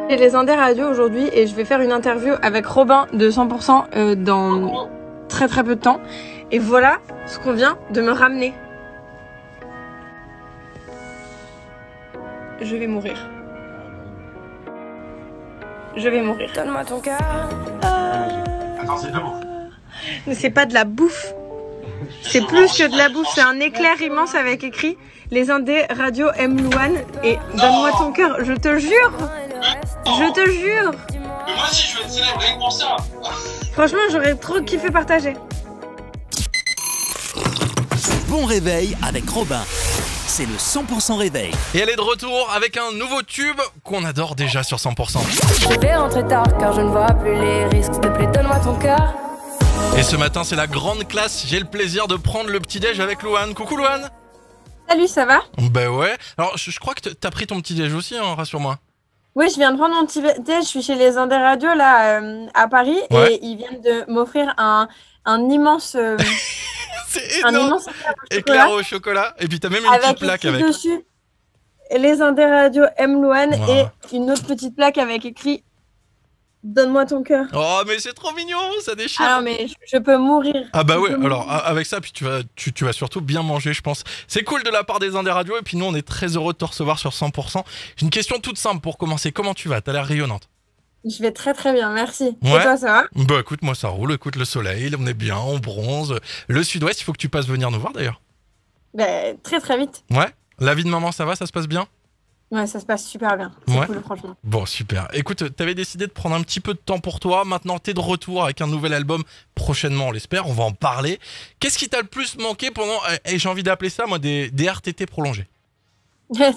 J'ai les Indés Radio aujourd'hui et je vais faire une interview avec Robin de 100% dans très peu de temps. Et voilà ce qu'on vient de me ramener. Je vais mourir. Je vais mourir. Donne-moi ton cœur. Attends, c'est de la bouffe. Mais c'est pas de la bouffe. C'est plus que de la bouffe. C'est un éclair immense avec écrit les Indés Radio M Louane et donne-moi ton cœur. Je te jure. Je te jure. Mais moi aussi, je vais être célèbre rien que pour ça. Franchement, j'aurais trop kiffé partager. Bon réveil avec Robin. C'est le 100% réveil. Et elle est de retour avec un nouveau tube qu'on adore déjà sur 100%. Je vais rentrer tard car je ne vois plus les risques. S'il te plaît, donne-moi ton cœur. Et ce matin, c'est la grande classe. J'ai le plaisir de prendre le petit-déj avec Louane. Coucou Louane. Salut, ça va? Ben ouais. Alors, je crois que t'as pris ton petit-déj aussi, hein, rassure-moi. Oui, je viens de prendre mon petit déj. Je suis chez les Indés Radio là à Paris et ils viennent de m'offrir un immense C'est un énorme. immense Éclair au chocolat. Et puis t'as même une avec petite plaque écrit avec. dessus les Indés Radio M Louane Wow. et une autre petite plaque avec écrit donne-moi ton cœur. Oh, mais c'est trop mignon, ça déchire. Ah non, mais je peux mourir. Ah bah Je ouais, peux alors mourir. avec ça, puis tu vas surtout bien manger, je pense. C'est cool de la part des Indés Radio, et puis nous, on est très heureux de te recevoir sur 100%. J'ai une question toute simple pour commencer. Comment tu vas? T'as l'air rayonnante. Je vais très bien, merci. Ouais. Et toi, ça va? Bah écoute, moi ça roule, écoute le soleil, on est bien, on bronze. Le sud-ouest, il faut que tu passes venir nous voir d'ailleurs. Ben, très vite. Ouais. La vie de maman, ça va, ça se passe bien? Ouais, ça se passe super bien. C'est Ouais. cool, franchement. Bon, super. Écoute, t'avais décidé de prendre un petit peu de temps pour toi. Maintenant, t'es de retour avec un nouvel album. Prochainement, on l'espère. On va en parler. Qu'est-ce qui t'a le plus manqué pendant, et j'ai envie d'appeler ça, moi, des RTT prolongés?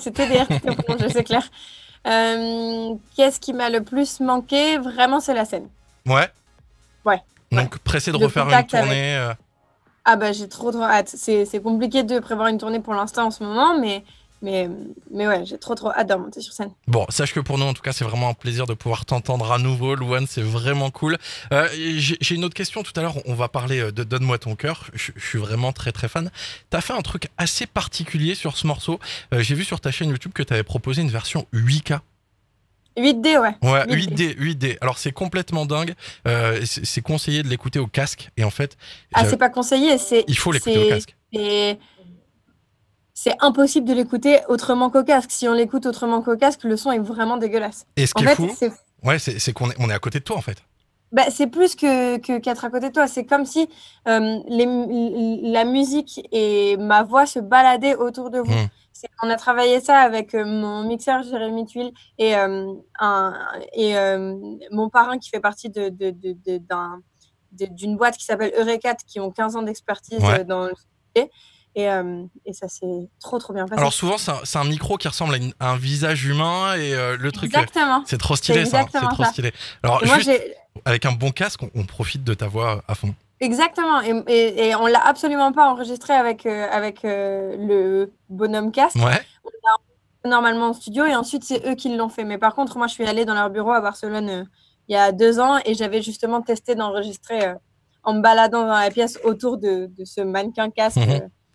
C'était des RTT prolongés, c'est clair. Qu'est-ce qui m'a le plus manqué? Vraiment, c'est la scène. Ouais. Ouais. Donc, pressé de Le refaire une contact tournée. Ah bah j'ai trop hâte. C'est compliqué de prévoir une tournée pour l'instant en ce moment, mais ouais, j'ai trop hâte de remonter sur scène. Bon, sache que pour nous, en tout cas, c'est vraiment un plaisir de pouvoir t'entendre à nouveau, Louane, c'est vraiment cool. J'ai une autre question tout à l'heure, on va parler de Donne-moi ton cœur, je suis vraiment très fan. T'as fait un truc assez particulier sur ce morceau, j'ai vu sur ta chaîne YouTube que t'avais proposé une version 8K. 8D, ouais. Ouais, 8D. 8D. Alors c'est complètement dingue, c'est conseillé de l'écouter au casque, et en fait... Ah, c'est pas conseillé, il faut l'écouter au casque. C'est impossible de l'écouter autrement qu'au casque. Si on l'écoute autrement qu'au casque, le son est vraiment dégueulasse. Et ce qui En est fait, fou, ouais, c'est qu'on est à côté de toi, en fait. bah, c'est plus qu'être à côté de toi. C'est comme si la musique et ma voix se baladaient autour de vous. Mmh. On a travaillé ça avec mon mixeur Jérémy Tuile et mon parrain qui fait partie d'une boîte qui s'appelle Eurecat, qui ont 15 ans d'expertise Ouais. dans le sujet. Et ça s'est trop bien passé. Alors souvent, c'est un micro qui ressemble à un visage humain, et le truc... Exactement. C'est trop stylé, ça. C'est exactement trop ça. stylé. Alors, Et moi, juste avec un bon casque, on profite de ta voix à fond. Exactement. Et on l'a absolument pas enregistré avec le bonhomme casque. Ouais. Normalement au studio, et ensuite c'est eux qui l'ont fait. Mais par contre, moi je suis allée dans leur bureau à Barcelone il y a 2 ans, et j'avais justement testé d'enregistrer en me baladant dans la pièce autour de ce mannequin casque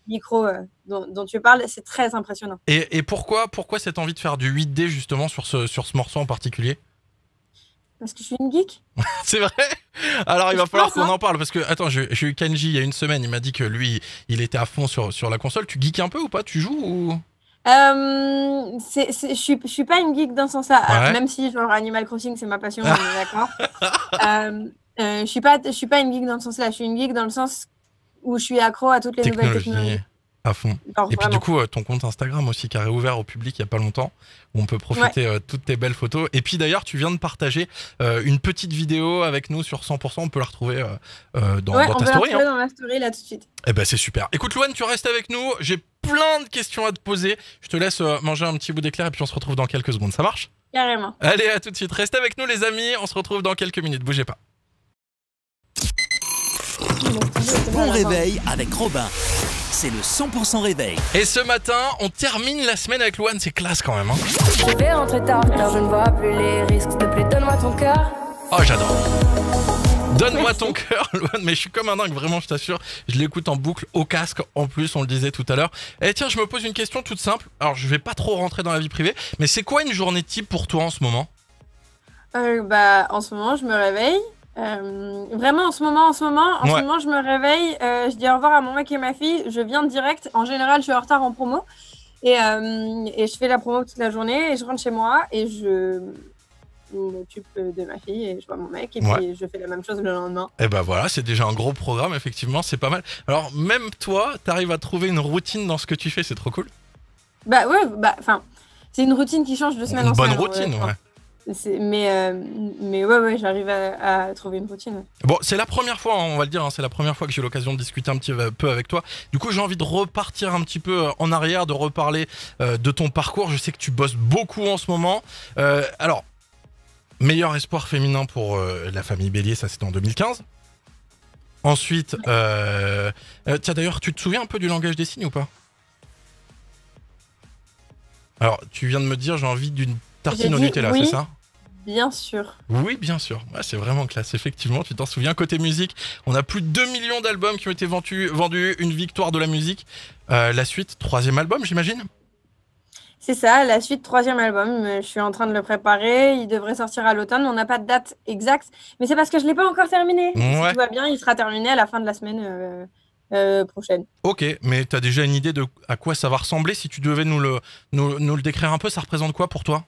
micro dont tu parles. C'est très impressionnant. Et pourquoi cette envie de faire du 8D justement sur ce morceau en particulier? Parce que je suis une geek. C'est vrai? Alors il va Je falloir pense, qu'on en parle, parce que attends, j'ai eu Kenji il y a une semaine, il m'a dit que lui il était à fond sur la console. Tu geeks un peu ou pas? Tu joues ou... Je suis pas une geek dans ce sens-là. Ouais. Alors, même si genre Animal Crossing c'est ma passion, on est d'accord. Je suis pas une geek dans ce sens-là. Je suis une geek dans le sens où je suis accro à toutes les nouvelles technologies. À fond. Genre, Et puis vraiment. du coup, ton compte Instagram aussi qui a réouvert au public il y a pas longtemps, où on peut profiter de toutes tes belles photos. Et puis d'ailleurs, tu viens de partager une petite vidéo avec nous sur 100%. On peut la retrouver dans Ouais, ta on peut la story. retrouver dans ma story là tout de suite. Eh ben c'est super. Écoute Louane, tu restes avec nous. J'ai plein de questions à te poser. Je te laisse manger un petit bout d'éclair, et puis on se retrouve dans quelques secondes. Ça marche? Carrément. Allez, à tout de suite. Restez avec nous les amis. On se retrouve dans quelques minutes. Bougez pas. Bon réveil avec Robin. C'est le 100% réveil. Et ce matin, on termine la semaine avec Louane. C'est classe quand même, hein. Je vais rentrer tard car je ne vois plus les risques. S'il te plaît, donne-moi ton cœur. Oh, j'adore. Donne-moi ton cœur, Louane, mais je suis comme un dingue, vraiment, je t'assure. Je l'écoute en boucle, au casque, en plus, on le disait tout à l'heure. Et tiens, je me pose une question toute simple. Alors, je vais pas trop rentrer dans la vie privée, mais c'est quoi une journée type pour toi en ce moment? En ce moment, je me réveille. Vraiment, en ce moment, je me réveille. Je dis au revoir à mon mec et ma fille. Je viens direct. En général, je suis en retard en promo. Et je fais la promo toute la journée. Et je rentre chez moi et je m'occupe de ma fille et je vois mon mec. Et puis, je fais la même chose le lendemain. Et bah voilà, c'est déjà un gros programme, effectivement. C'est pas mal. Alors, même toi, t'arrives à trouver une routine dans ce que tu fais. C'est trop cool. C'est une routine qui change de semaine en semaine. Une bonne routine, ouais. Mais ouais, j'arrive à trouver une routine. Bon, c'est la première fois, on va le dire, hein, c'est la première fois que j'ai l'occasion de discuter un petit peu avec toi. Du coup, j'ai envie de repartir un petit peu en arrière, de reparler de ton parcours. Je sais que tu bosses beaucoup en ce moment. Alors, meilleur espoir féminin pour la famille Bélier, ça c'était en 2015. Ensuite, tiens d'ailleurs, tu te souviens un peu du langage des signes ou pas? Alors, tu viens de me dire, j'ai envie d'une tartine au Nutella, oui, c'est ça? Bien sûr. Oui, bien sûr. Ouais, c'est vraiment classe, effectivement. Tu t'en souviens, côté musique, on a plus de 2 millions d'albums qui ont été vendus, une victoire de la musique. La suite, 3e album, j'imagine? C'est ça, la suite, 3e album. Je suis en train de le préparer. Il devrait sortir à l'automne. On n'a pas de date exacte, mais c'est parce que je ne l'ai pas encore terminé. Ouais. Si tout va bien, il sera terminé à la fin de la semaine prochaine. Ok, mais tu as déjà une idée de à quoi ça va ressembler? Si tu devais nous le décrire un peu, ça représente quoi pour toi?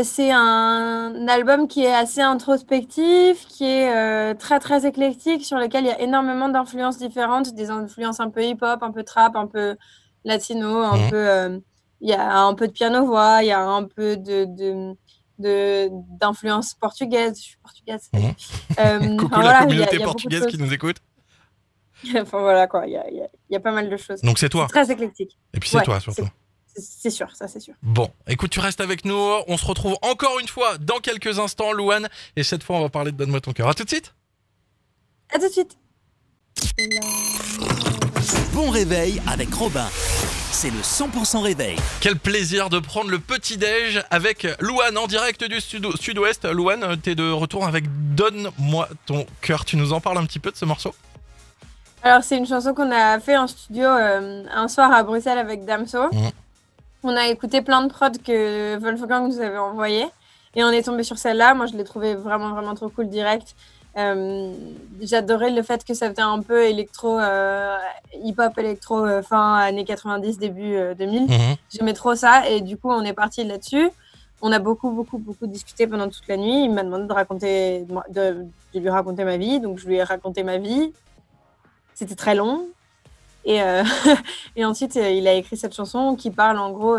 C'est un album qui est assez introspectif, qui est très très éclectique, sur lequel il y a énormément d'influences différentes, des influences un peu hip-hop, un peu trap, un peu latino, il y a un peu de piano-voix, il y a un peu d'influence portugaise. Je suis portugaise. Coucou la communauté portugaise qui nous écoute. Enfin voilà quoi, il y a pas mal de choses. Donc c'est toi. C'est très éclectique. Et puis c'est toi surtout. C'est sûr, ça c'est sûr. Bon, écoute, tu restes avec nous. On se retrouve encore une fois dans quelques instants, Louane. Et cette fois, on va parler de Donne-moi ton cœur. À tout de suite. À tout de suite. Bon réveil avec Robin. C'est le 100% réveil. Quel plaisir de prendre le petit-déj avec Louane en direct du sud-ouest. Louane, t'es de retour avec Donne-moi ton cœur. Tu nous en parles un petit peu de ce morceau? Alors, c'est une chanson qu'on a fait en studio un soir à Bruxelles avec Damso. On a écouté plein de prods que Wolfgang nous avait envoyés et on est tombé sur celle-là. Moi, je l'ai trouvée vraiment, vraiment trop cool direct. J'adorais le fait que ça faisait un peu électro, hip-hop électro fin années 90, début 2000. J'aimais trop ça et du coup, on est parti là-dessus. On a beaucoup discuté pendant toute la nuit. Il m'a demandé de lui raconter ma vie, donc je lui ai raconté ma vie. C'était très long. Et ensuite, il a écrit cette chanson qui parle en gros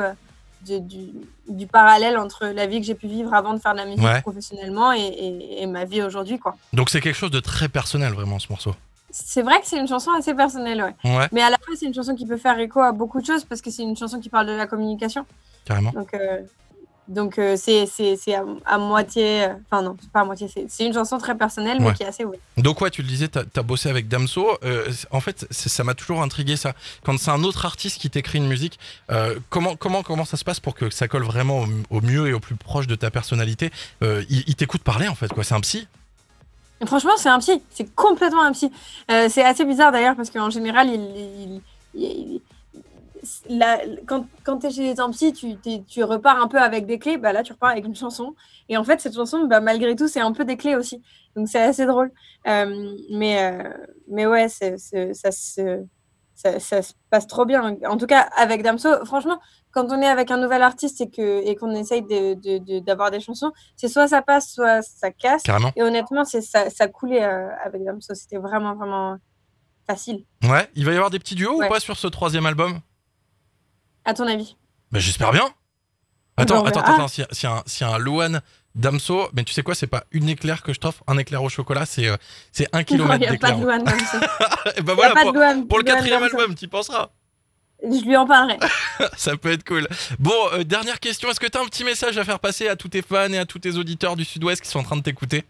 du parallèle entre la vie que j'ai pu vivre avant de faire de la musique professionnellement et ma vie aujourd'hui, quoi. Donc c'est quelque chose de très personnel, vraiment, ce morceau. C'est vrai que c'est une chanson assez personnelle, ouais. Mais à la fois, c'est une chanson qui peut faire écho à beaucoup de choses parce que c'est une chanson qui parle de la communication. Carrément. Donc c'est à moitié... Enfin non, c'est pas à moitié, c'est une chanson très personnelle, mais qui est assez... Donc ouais, tu le disais, t'as bossé avec Damso. En fait, ça m'a toujours intrigué, ça. Quand c'est un autre artiste qui t'écrit une musique, comment ça se passe pour que ça colle vraiment au mieux et au plus proche de ta personnalité? Il t'écoute parler, en fait, quoi. C'est un psy? Franchement, c'est un psy. C'est complètement un psy. C'est assez bizarre, d'ailleurs, parce qu'en général, quand tu es chez un psy, tu repars un peu avec des clés. Là, tu repars avec une chanson. Et en fait, cette chanson, malgré tout, c'est un peu des clés aussi. Donc, c'est assez drôle. Mais ouais, ça se passe trop bien. En tout cas, avec Damso, franchement, quand on est avec un nouvel artiste et qu'on essaye d'avoir des chansons, c'est soit ça passe, soit ça casse. Carrément. Et honnêtement, ça coulait avec Damso. C'était vraiment, vraiment facile. Ouais, il va y avoir des petits duos ou pas sur ce 3e album? À ton avis? J'espère bien. Attends, s'il y a un Louane Damso, mais tu sais quoi, c'est pas une éclair que je t'offre, un éclair au chocolat, c'est 1 kilomètre d'éclair. Il n'y a pas de Louane Damso. Et voilà, pour le 4e album, tu y penseras. Je lui en parlerai. Ça peut être cool. Bon, dernière question, est-ce que tu as un petit message à faire passer à tous tes fans et à tous tes auditeurs du Sud-Ouest qui sont en train de t'écouter?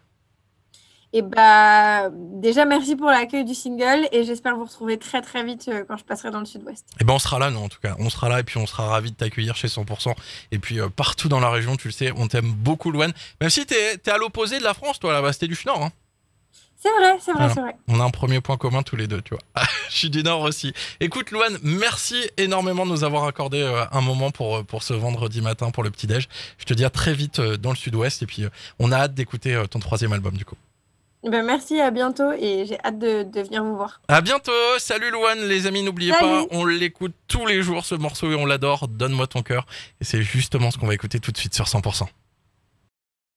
Déjà, merci pour l'accueil du single et j'espère vous retrouver très très vite quand je passerai dans le Sud-Ouest. On sera là, nous, en tout cas. On sera là et puis on sera ravis de t'accueillir chez 100%. Et puis partout dans la région, tu le sais, on t'aime beaucoup, Louane. Même si t'es à l'opposé de la France, toi, là-bas, c'était du Nord. Hein. C'est vrai, c'est vrai, Voilà. c'est vrai. On a un premier point commun tous les deux, tu vois. Je suis du Nord aussi. Écoute, Louane, merci énormément de nous avoir accordé un moment pour ce vendredi matin pour le petit-déj. Je te dis à très vite dans le Sud-Ouest et puis on a hâte d'écouter ton 3e album du coup. Ben, merci, à bientôt et j'ai hâte de venir vous voir. À bientôt. Salut Louane, les amis, n'oubliez Salut. pas, on l'écoute tous les jours ce morceau et on l'adore. Donne-moi ton cœur. Et c'est justement ce qu'on va écouter tout de suite sur 100%.